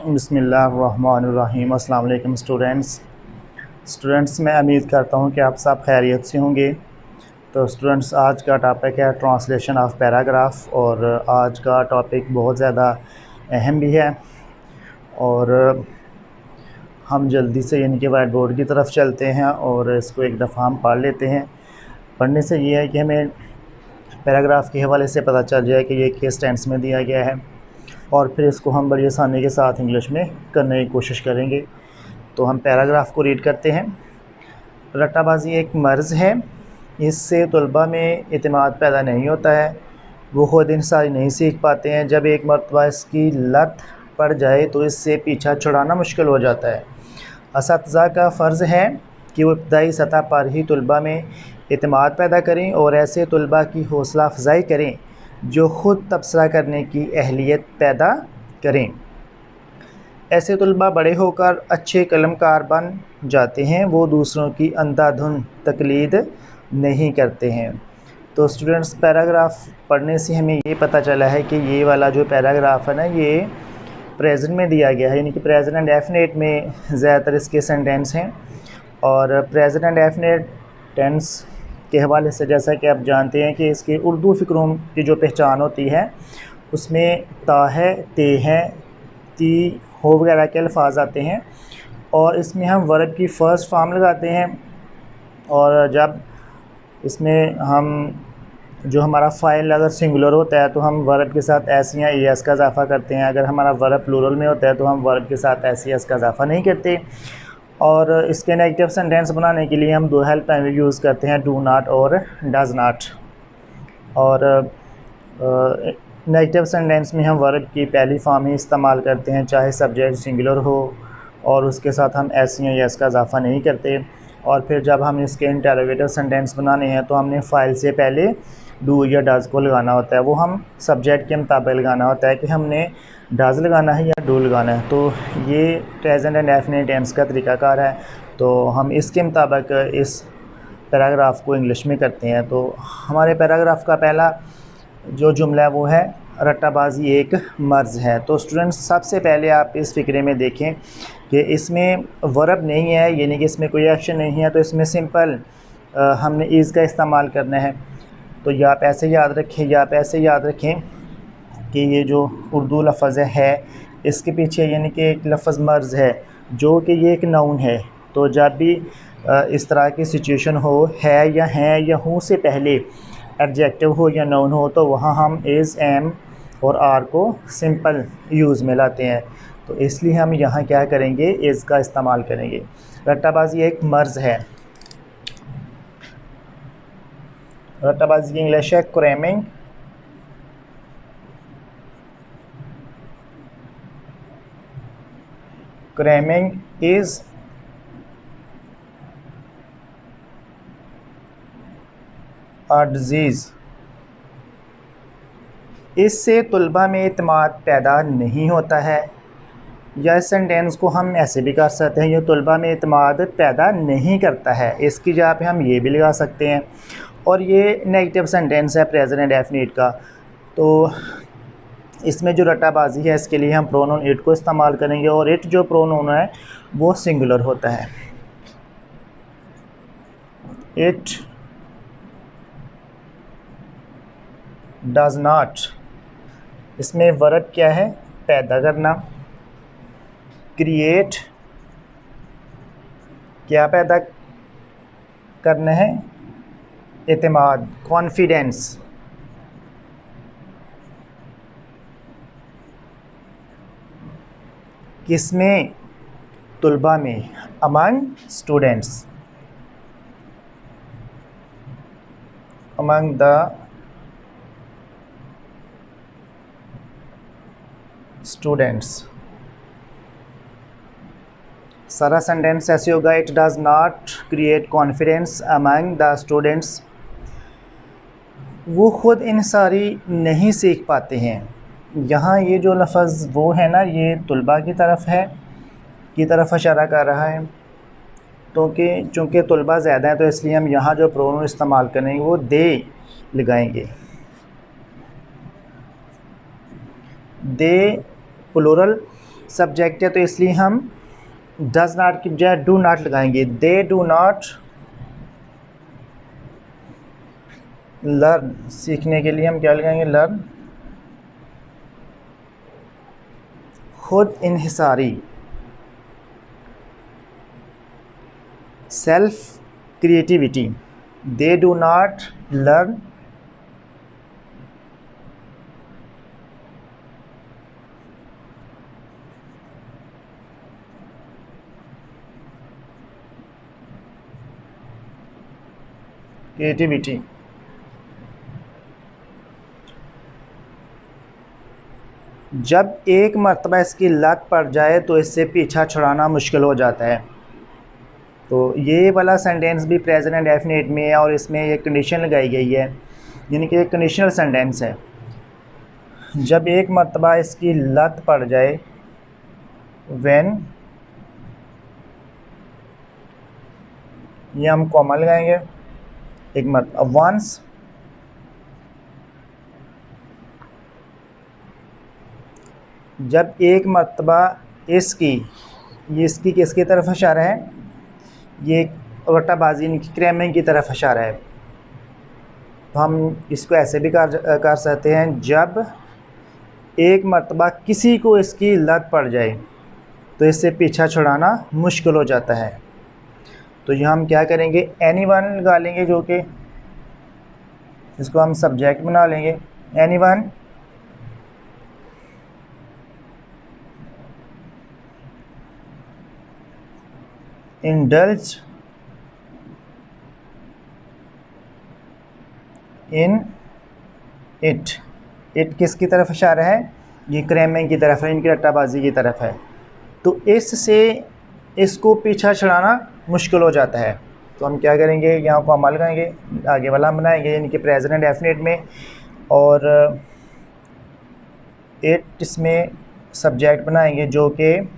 बिस्मिल्लाहिर्रहमानिर्रहीम। अस्सलाम वालेकुम स्टूडेंट्स, मैं उम्मीद करता हूँ कि आप सब खैरियत से होंगे। तो स्टूडेंट्स, आज का टॉपिक है ट्रांसलेशन ऑफ पैराग्राफ और आज का टॉपिक बहुत ज़्यादा अहम भी है। और हम जल्दी से यानी कि वाइट बोर्ड की तरफ चलते हैं और इसको एक दफ़ा हम पढ़ लेते हैं। पढ़ने से ये है कि हमें पैराग्राफ के हवाले से पता चल जाए कि ये किस टेंस में दिया गया है और फिर इसको हम बड़ी आसानी के साथ इंग्लिश में करने की कोशिश करेंगे। तो हम पैराग्राफ को रीड करते हैं। रट्टाबाजी एक मर्ज़ है, इससे तलबा में इत्मीनान पैदा नहीं होता है, वो ख़ुद इंसानी नहीं सीख पाते हैं। जब एक मरतबा इसकी लत पड़ जाए तो इससे पीछा छुड़ाना मुश्किल हो जाता है। असातिज़ा का फ़र्ज़ है कि वो इब्तदाई सतह पर ही तलबा में इत्मीनान पैदा करें और ऐसे तलबा की हौसला अफजाई करें जो ख़ुद तबसरा करने की अहलियत पैदा करें। ऐसे तलबा बड़े होकर अच्छे कलमकार बन जाते हैं, वो दूसरों की अंधाधुंध तकलीद नहीं करते हैं। तो स्टूडेंट्स, पैराग्राफ पढ़ने से हमें ये पता चला है कि ये वाला जो पैराग्राफ है ना, ये प्रेजेंट में दिया गया है, यानी कि प्रेजेंट एंड डेफिनेट में ज़्यादातर इसके सेंटेंस हैं। और प्रेजेंट एंड डेफिनेट टेंस के हवाले से जैसा कि आप जानते हैं कि इसके उर्दू फ़िक्रों की जो पहचान होती है उसमें ता है, ते हैं, ती, हो वगैरह के अल्फाज आते हैं और इसमें हम वर्ब की फ़र्स्ट फॉर्म लगाते हैं। और जब इसमें हम जो हमारा फ़ाइल अगर सिंगुलर होता है तो हम वर्ब के साथ एस या एस का इजाफ़ा करते हैं। अगर हमारा वर्ब प्लूरल में होता है तो हम वर्ब के साथ एस या एस का इजाफ़ा नहीं करते। और इसके नेगेटिव सेंटेंस बनाने के लिए हम दो हेल्प टाइम यूज़ करते हैं, डू नॉट और डज़ नॉट। और नेगेटिव सेंटेंस में हम वर्ब की पहली फॉर्म ही इस्तेमाल करते हैं, चाहे सब्जेक्ट सिंगुलर हो और उसके साथ हम एस या एस का इजाफ़ा नहीं करते। और फिर जब हम इसके इंटरोगेटिव सेंटेंस बनाने हैं तो हमने फ़ाइल से पहले डू या डज़ को लगाना होता है। वो हम सब्जेक्ट के मुताबिक लगाना होता है कि हमने डज़ लगाना है या डू लगाना है। तो ये प्रेजेंट एंड डेफिनेट टेंस का तरीक़ाकार है। तो हम इसके मुताबिक इस पैराग्राफ को इंग्लिश में करते हैं। तो हमारे पैराग्राफ का पहला जो जुमला है वो है रट्टाबाजी एक मर्ज़ है। तो स्टूडेंट्स, सबसे पहले आप इस फ़िक्रे में देखें कि इसमें वर्ब नहीं है, यानी कि इसमें कोई एक्शन नहीं है, तो इसमें सिंपल हमने इज़ का इस्तेमाल करना है। तो या आप ऐसे याद रखें या आप ऐसे याद रखें कि ये जो उर्दू लफ्ज़ है इसके पीछे यानी कि एक लफ्ज़ मर्ज़ है जो कि ये एक नाउन है। तो जब भी इस तरह की सिचुएशन हो, है या हूँ से पहले एडजेक्टिव हो या नाउन हो, तो वहाँ हम इज़, एम और आर को सिंपल यूज़ में लाते हैं। तो इसलिए हम यहाँ क्या करेंगे, इज़ का इस्तेमाल करेंगे। रट्टाबाजी एक मर्ज़ है। रट्टाबाजी की इंग्लिश है cramming. Cramming is a disease. इससे तलबा में इत्मीनान पैदा नहीं होता है। या इस सेंटेंस को हम ऐसे भी कर सकते हैं, ये तलबा में इत्मीनान पैदा नहीं करता है, इसकी जगह पे हम ये भी लगा सकते हैं। और ये नेगेटिव सेंटेंस है प्रेजेंट एंड डेफिनिट का। तो इसमें जो रट्टाबाजी है इसके लिए हम प्रोनाउन इट को इस्तेमाल करेंगे और इट जो प्रोनाउन है वो सिंगुलर होता है। It does not. इसमें वर्ब क्या है, पैदा करना। क्रिएट, क्या पैदा करना है, इत्मीनान, कॉन्फिडेंस। किसमें, तलबा में, among students, among the students. सारा सेंटेंस ऐसे होगा, it does not create confidence among the students. वो ख़ुद इंसानी नहीं सीख पाते हैं। यहाँ ये जो लफ्ज़ वो है ना, ये तलबा की तरफ है, की तरफ इशारा कर रहा है। तो कि चूँकि तलबा ज़्यादा हैं तो इसलिए हम यहाँ जो प्रोनाउन इस्तेमाल करेंगे वो दे लगाएंगे। दे प्लूरल सब्जेक्ट है तो इसलिए हम डज नॉट की बजाय डू नॉट लगाएंगे। दे डू नॉट लर्न, सीखने के लिए हम क्या लगाएंगे? लर्न। खुद इन्हिसारी, self creativity. They do not learn creativity. जब एक मर्तबा इसकी लत पड़ जाए तो इससे पीछा छुड़ाना मुश्किल हो जाता है। तो ये वाला सेंटेंस भी प्रेजेंट इंडेफिनिट में है और इसमें एक कंडीशन लगाई गई है, यानी कि एक कंडीशनल सेंटेंस है। जब एक मर्तबा इसकी लत पड़ जाए, व्हेन, ये हम कॉमा लगाएंगे। एक मर्तबा वंस, जब एक मर्तबा इसकी, ये इसकी किसकी तरफ इशारा है? ये रट्टाबाजी की क्रैमिंग की तरफ इशारा है। तो हम इसको ऐसे भी कर सकते हैं, जब एक मर्तबा किसी को इसकी लत पड़ जाए तो इससे पीछा छुड़ाना मुश्किल हो जाता है। तो यहाँ हम क्या करेंगे? एनीवन लगा लेंगे, जो कि इसको हम सब्जेक्ट बना लेंगे। Anyone indulge in it। It किसकी तरफ इशारा है? ये क्रैमिंग की तरफ है, इनकी रट्टाबाजी की तरफ है। तो इससे इसको पीछा छुड़ाना मुश्किल हो जाता है। तो हम क्या करेंगे? यहाँ को अमल लगाएंगे, आगे वाला हम बनाएंगे, यानी कि प्रेजेंट डेफिनेट में, और इट इसमें सब्जेक्ट बनाएंगे जो कि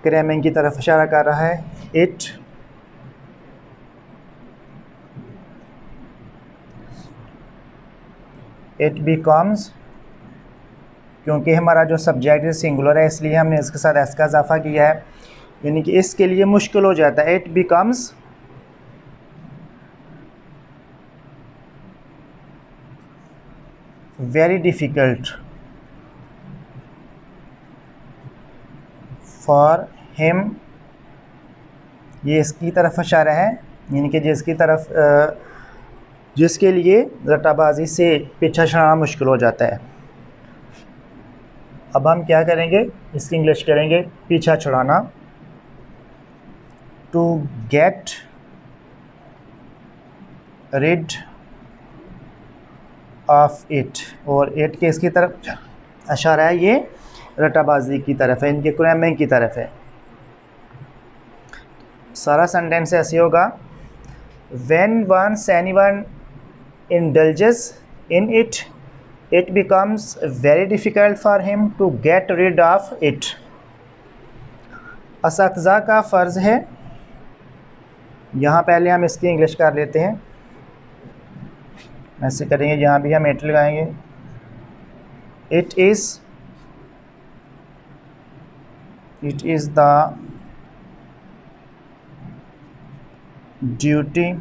क्रैमिंग की तरफ इशारा कर रहा है। इट बिकम्स, क्योंकि हमारा जो सब्जेक्ट है सिंगुलर है इसलिए हमने इसके साथ एस का इजाफा किया है, यानी कि इसके लिए मुश्किल हो जाता है। It becomes very difficult for him, ये इसकी तरफ इशारा है, यानी कि जिसकी तरफ जिसके लिए रट्टाबाजी से पीछा छुड़ाना मुश्किल हो जाता है। अब हम क्या करेंगे? इसकी इंग्लिश करेंगे पीछा छुड़ाना। To get rid of it, और इट के इसकी तरफ इशारा है, ये रट्टाबाजी की तरफ है, इनके क्रैमिंग की तरफ है। सारा सेंटेंस ऐसे होगा, when once anyone indulges in it, it becomes very difficult for him to get rid of it। असतज़ा का फ़र्ज़ है, यहाँ पहले हम इसकी इंग्लिश कर लेते हैं, ऐसे करेंगे, यहाँ भी हम इट लगाएंगे। It is the duty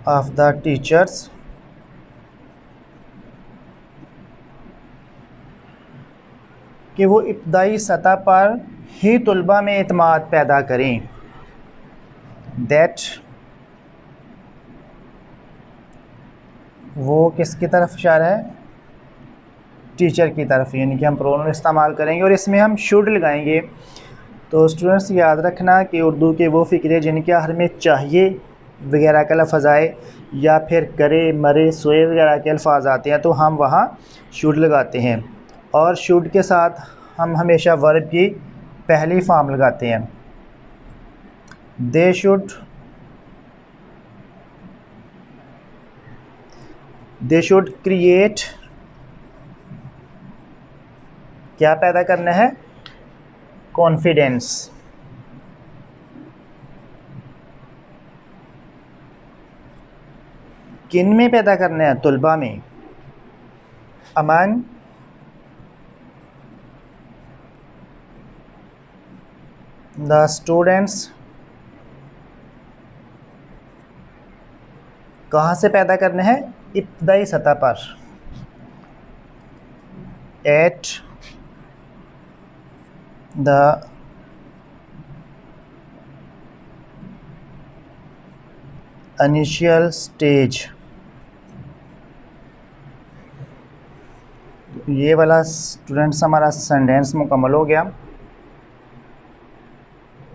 of the teachers कि वो इब्तदाई सतह पर ही तुलबा में एतमाद पैदा करें। दैट, वो किसकी तरफ इशारा है? टीचर की तरफ, यानी कि हम प्रोनाउन इस्तेमाल करेंगे और इसमें हम शुड लगाएंगे। तो स्टूडेंट्स याद रखना कि उर्दू के वो फ़िक्रे जिनके आखिर में चाहिए वगैरह का लफ्ज़ आए, या फिर करे, मरे, सोए वगैरह के अल्फाज आते हैं तो हम वहाँ शुड लगाते हैं, और शुड के साथ हम हमेशा वर्ब की पहली फॉर्म लगाते हैं। दे शुड क्रिएट, क्या पैदा करना है? कॉन्फिडेंस। किन में पैदा करना है? तुलबा में। among the students, कहाँ से पैदा करने हैं, इब्तदाई सतह पर, एट द इनिशियल स्टेज। ये वाला स्टूडेंट्स हमारा सेंटेंस मुकम्मल हो गया।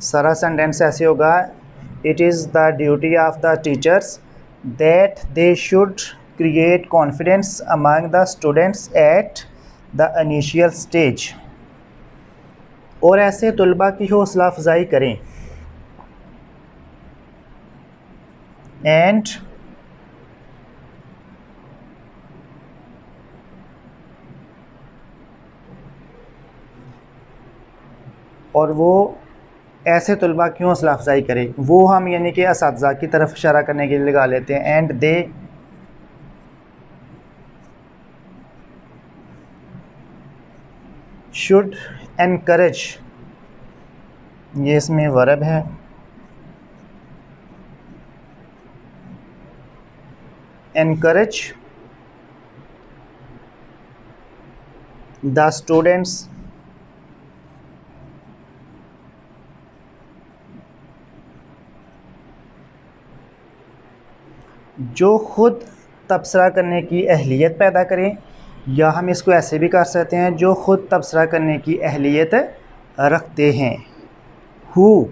सारा सेंटेंस ऐसे होगा, it is the duty of the teachers that they should create confidence among the students at the initial stage. और ऐसे तलबा की हौसला अफजाई करें, एंड और वो ऐसे तलबा की हौसला अफजाई करें। वो हम यानी कि असातिज़ा की तरफ इशारा करने के लिए लगा लेते हैं, एंड दे शुड एनकरेज, ये इसमें वर्ब है, एनकरेज द स्टूडेंट्स जो खुद तबसरा करने की अहलियत पैदा करें, या हम इसको ऐसे भी कर सकते हैं, जो खुद तबसरा करने की अहलियत रखते हैं। हु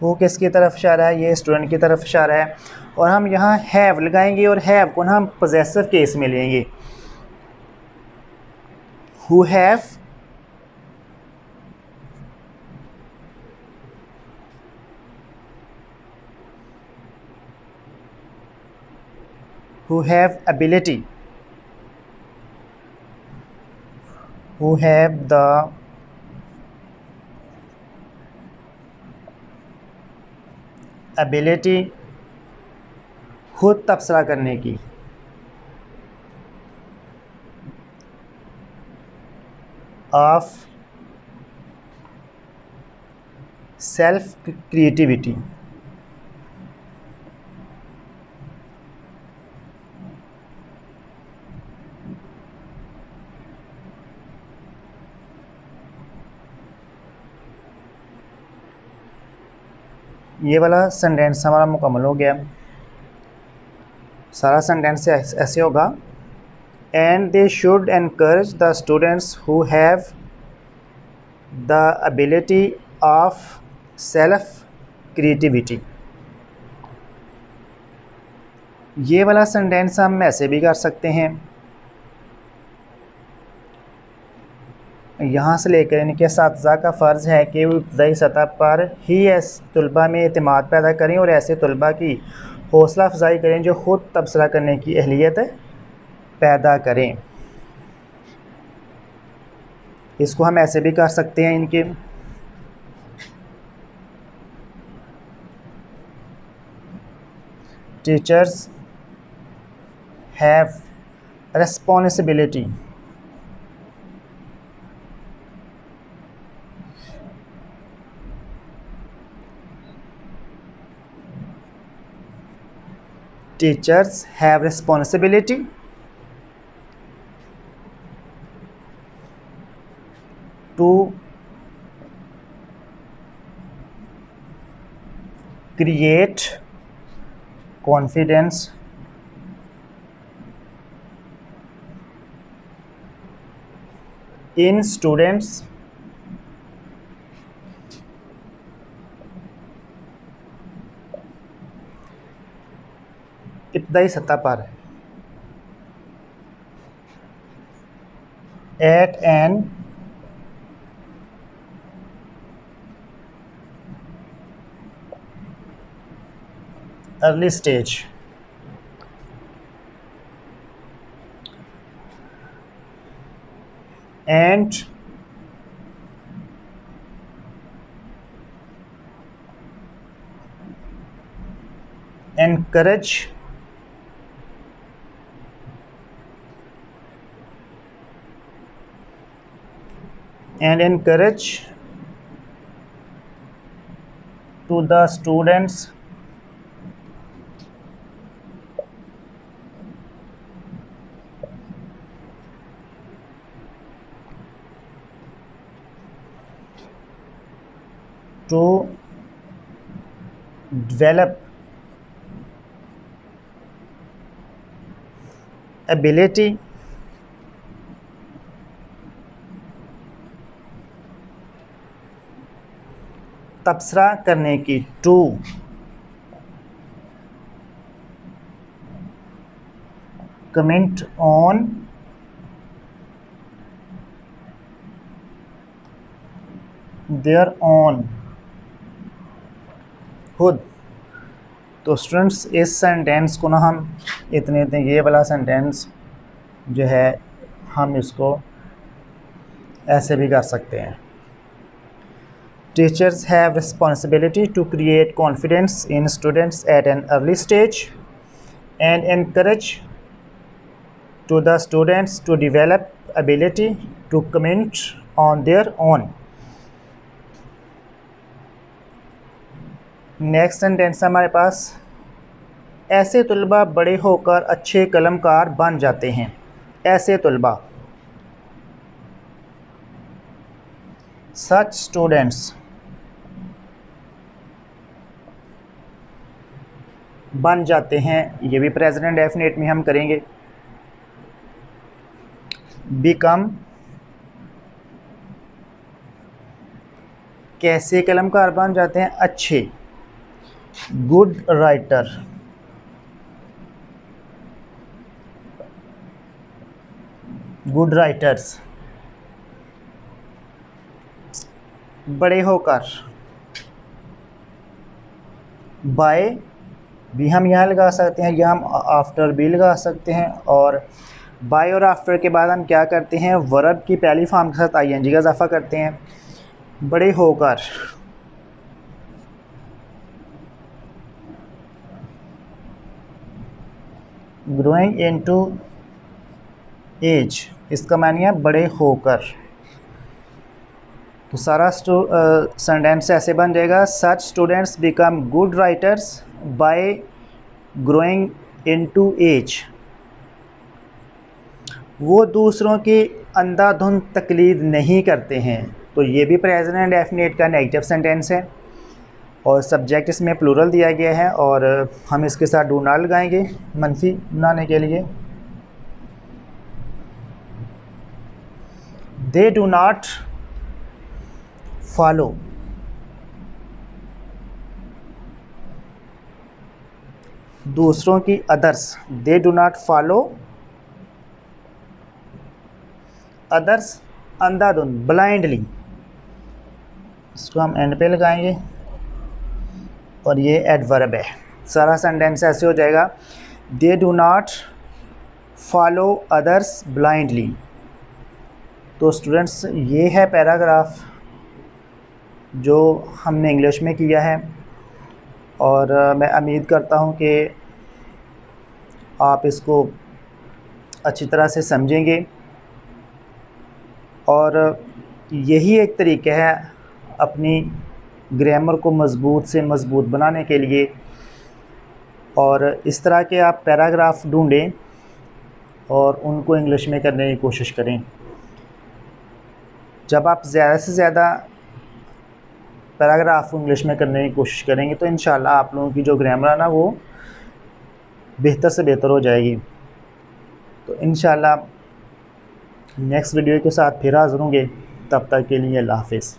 किसकी तरफ इशारा है, ये स्टूडेंट की तरफ इशारा है। और हम यहाँ हैव लगाएंगे और हैव को ना हम पोजेसिव केस में लेंगे। Who have ability, who have the ability खुद तबसरा करने की, ऑफ सेल्फ क्रिएटिविटी। ये वाला सेंटेंस हमारा मुकम्मल हो गया। सारा सेंटेंस ऐसे होगा, and they should encourage the students who have the ability of self creativity. ये वाला सेंटेंस हम ऐसे भी कर सकते हैं, यहाँ से लेकर इनके असातिज़ा का फ़र्ज़ है कि वो इब्तदाई सतह पर ही तलबा में एतमाद पैदा करें और ऐसे तलबा की हौसला अफजाई करें जो ख़ुद तबसरा करने की अहलियत पैदा करें। इसको हम ऐसे भी कर सकते हैं, इनके teachers have responsibility teachers have responsibility to create confidence in students इब्तदाई सतह पर, at an early stage. And encourage and encourage to the students to develop ability तबसरा करने की, to comment on their own खुद। तो स्टूडेंट्स इस sentence को ना हम इतने ये वाला सेंटेंस जो है हम इसको ऐसे भी कर सकते हैं। Teachers have responsibility to create confidence in students at an early stage and encourage to the students to develop ability to comment on their own. Next sentence है हमारे पास, ऐसे तलबा बड़े होकर अच्छे कलमकार बन जाते हैं। ऐसे तलबा, सच स्टूडेंट्स बन जाते हैं, ये भी प्रेजेंट डेफिनेट में हम करेंगे। बिकम, कैसे कलमकार बन जाते हैं, अच्छे। Good writer, good writers. बड़े होकर, बाय भी हम यहाँ लगा सकते हैं, या हम आफ्टर भी लगा सकते हैं। और बाय और आफ्टर के बाद हम क्या करते हैं, वर्ब की पहली फॉर्म के साथ आईएनजी का इजाफा करते हैं। बड़े होकर, ग्रोइंग इनटू एज, इसका मानिए है बड़े होकर। तो सारा सेंटेंस ऐसे बन जाएगा, such students become good writers by growing into age. वो दूसरों की अंधाधुंध तकलीद नहीं करते हैं। तो ये भी प्रेजेंट डेफिनेट का नेगेटिव सेंटेंस है और सब्जेक्ट इसमें प्लूरल दिया गया है और हम इसके साथ डू नॉट लगाएंगे मनफी बनाने के लिए। दे डू नॉट फॉलो, दूसरों की, others. They do not follow others अंधाधुंध, ब्लाइंडली। इसको हम एंड पे लगाएंगे और ये एडवर्ब है। सारा सेंटेंस ऐसे हो जाएगा, दे do not follow others blindly. तो स्टूडेंट्स ये है पैराग्राफ जो हमने इंग्लिश में किया है और मैं उम्मीद करता हूँ कि आप इसको अच्छी तरह से समझेंगे। और यही एक तरीका है अपनी ग्रामर को मज़बूत से मज़बूत बनाने के लिए। और इस तरह के आप पैराग्राफ ढूंढें और उनको इंग्लिश में करने की कोशिश करें। जब आप ज़्यादा से ज़्यादा पैराग्राफ इंग्लिश में करने की कोशिश करेंगे तो इंशाल्लाह आप लोगों की जो ग्रामर है ना वो बेहतर से बेहतर हो जाएगी। तो इंशाल्लाह नेक्स्ट वीडियो के साथ फिर हाज़िर होंगे। तब तक के लिए अल्लाह हाफ़िज़।